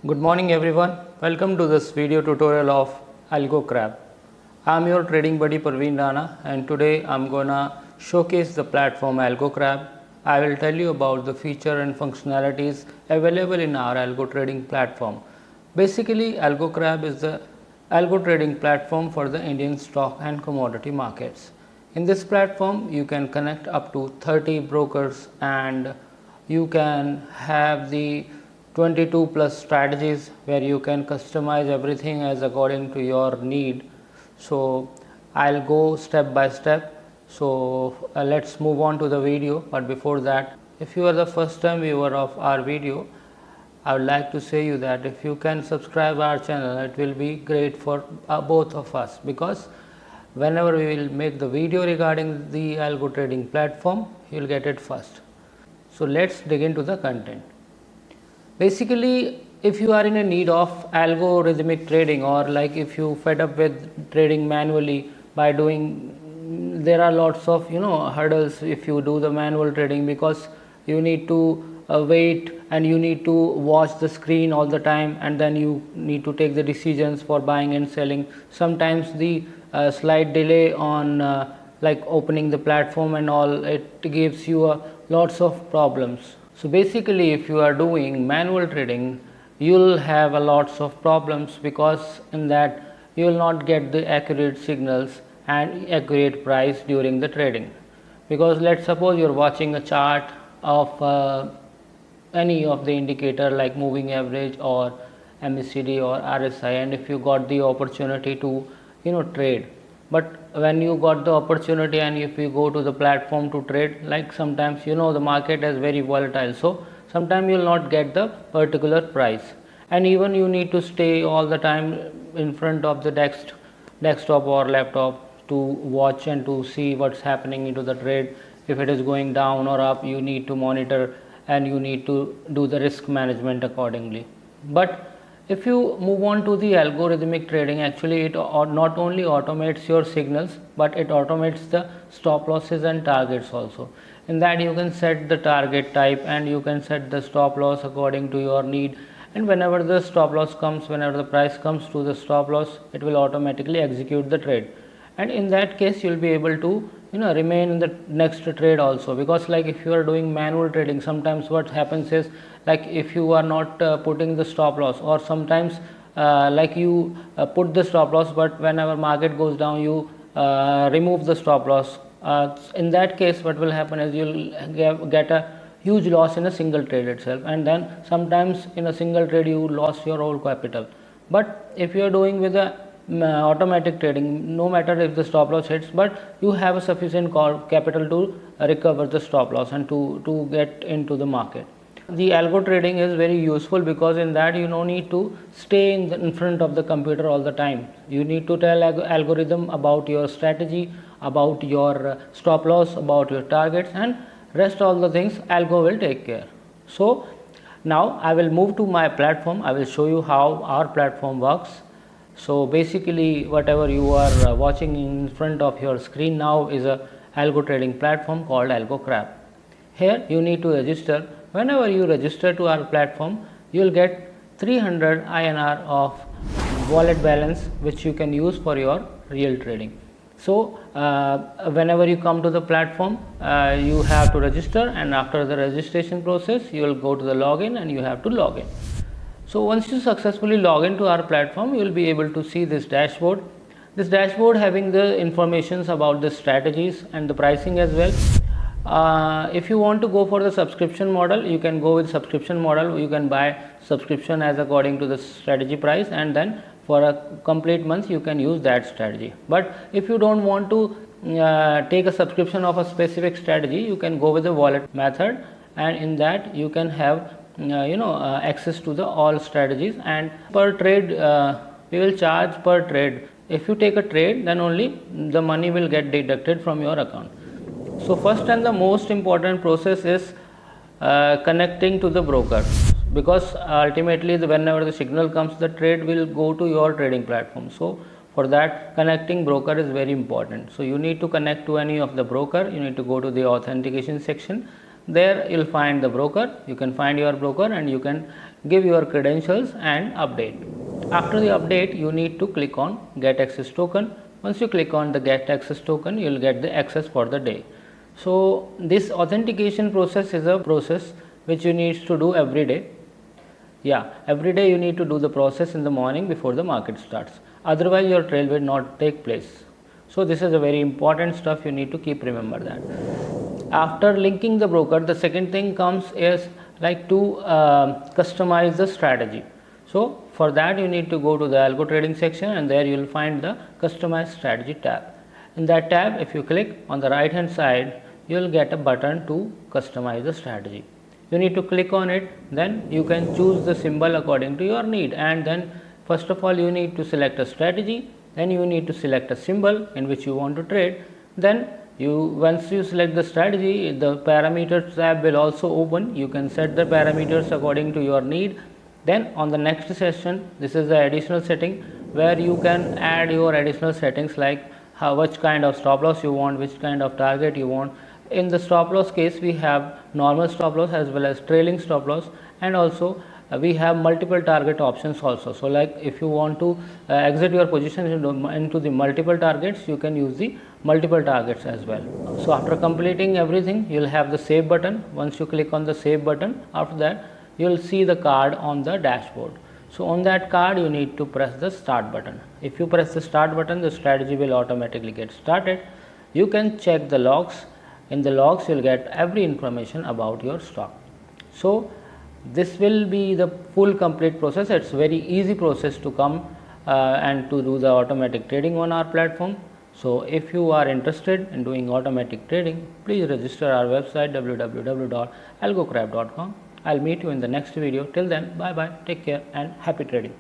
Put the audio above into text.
Good morning everyone. Welcome to this video tutorial of Algo Crab. I am your trading buddy Parveen Rana and today I am gonna showcase the platform Algo Crab. I will tell you about the feature and functionalities available in our Algo Trading platform. Basically, Algo Crab is the Algo Trading platform for the Indian stock and commodity markets. In this platform, you can connect up to 30 brokers and you can have the 22 plus strategies where you can customize everything as according to your need. So I'll go step by step. So let's move on to the video, but before that, if you are the first time viewer of our video, I would like to say you that if you can subscribe our channel, it will be great for both of us, because whenever we will make the video regarding the Algo Trading platform, you will get it first. So let's dig into the content. Basically, if you are in a need of algorithmic trading, or like if you fed up with trading manually by doing, there are lots of hurdles if you do the manual trading, because you need to wait and you need to watch the screen all the time, and then you need to take the decisions for buying and selling. Sometimes the slight delay on like opening the platform and all, it gives you lots of problems. So basically, if you are doing manual trading, you'll have lots of problems, because in that you will not get the accurate signals and accurate price during the trading. Because let's suppose you're watching a chart of any of the indicator like moving average or MACD or RSI, and if you got the opportunity to trade, but when you got the opportunity and if you go to the platform to trade, like sometimes the market is very volatile, so sometimes you will not get the particular price, and even you need to stay all the time in front of the desktop or laptop to watch and to see what's happening into the trade. If it is going down or up, you need to monitor and you need to do the risk management accordingly. But if you move on to the algorithmic trading, actually it not only automates your signals, but it automates the stop losses and targets also. In that you can set the target type and you can set the stop loss according to your need, and whenever the stop loss comes, whenever the price comes to the stop loss, it will automatically execute the trade, and in that case you will be able to remain in the next trade also. Because like if you are doing manual trading, sometimes what happens is, like if you are not putting the stop loss, or sometimes like you put the stop loss, but whenever market goes down you remove the stop loss. In that case what will happen is you'll get a huge loss in a single trade itself, and then sometimes in a single trade you lost your whole capital. But if you are doing with a automatic trading, no matter if the stop loss hits, but you have a sufficient capital to recover the stop loss and to get into the market. The algo trading is very useful because in that you don't need to stay in front of the computer all the time. You need to tell algorithm about your strategy, about your stop loss, about your targets, and rest all the things algo will take care. So now I will move to my platform. I will show you how our platform works. So basically whatever you are watching in front of your screen now is a algo trading platform called Algo Crab. Here you need to register. Whenever you register to our platform, you will get 300 INR of wallet balance which you can use for your real trading. So whenever you come to the platform, you have to register, and after the registration process you will go to the login and you have to log in. So once you successfully log into our platform, you will be able to see this dashboard. This dashboard having the informations about the strategies and the pricing as well. If you want to go for the subscription model, you can go with subscription model. You can buy subscription as according to the strategy price, and then for a complete month you can use that strategy. But if you don't want to take a subscription of a specific strategy, you can go with the wallet method, and in that you can have access to the all strategies, and per trade we will charge per trade. If you take a trade, then only the money will get deducted from your account. So first and the most important process is connecting to the broker, because ultimately whenever the signal comes, the trade will go to your trading platform. So for that, connecting broker is very important. So you need to connect to any of the broker. You need to go to the authentication section. There you'll find the broker. You can find your broker and you can give your credentials and update. After the update, you need to click on get access token. Once you click on the get access token, you will get the access for the day. So this authentication process is a process which you need to do every day. Yeah, every day you need to do the process in the morning before the market starts. Otherwise your trade will not take place. So this is a very important stuff, you need to keep remember that. After linking the broker, the second thing comes is like to customize the strategy. So for that you need to go to the algo trading section, and there you will find the customize strategy tab. In that tab, if you click on the right hand side, you will get a button to customize the strategy. You need to click on it, then you can choose the symbol according to your need, and then first of all you need to select a strategy, then you need to select a symbol in which you want to trade. Then once you select the strategy, the parameters tab will also open. You can set the parameters according to your need. Then on the next session, this is the additional setting where you can add your additional settings like which kind of stop loss you want, which kind of target you want. In the stop loss case, we have normal stop loss as well as trailing stop loss, and also we have multiple target options also. So like if you want to exit your position into the multiple targets, you can use the multiple targets as well. So after completing everything, you will have the save button. Once you click on the save button, after that you will see the card on the dashboard. So on that card you need to press the start button. If you press the start button, the strategy will automatically get started. You can check the logs. In the logs you will get every information about your stock. So this will be the full complete process. It's very easy process to come and to do the automatic trading on our platform. So if you are interested in doing automatic trading, please register our website www.algocrab.com. I'll meet you in the next video. Till then, bye bye, take care and happy trading.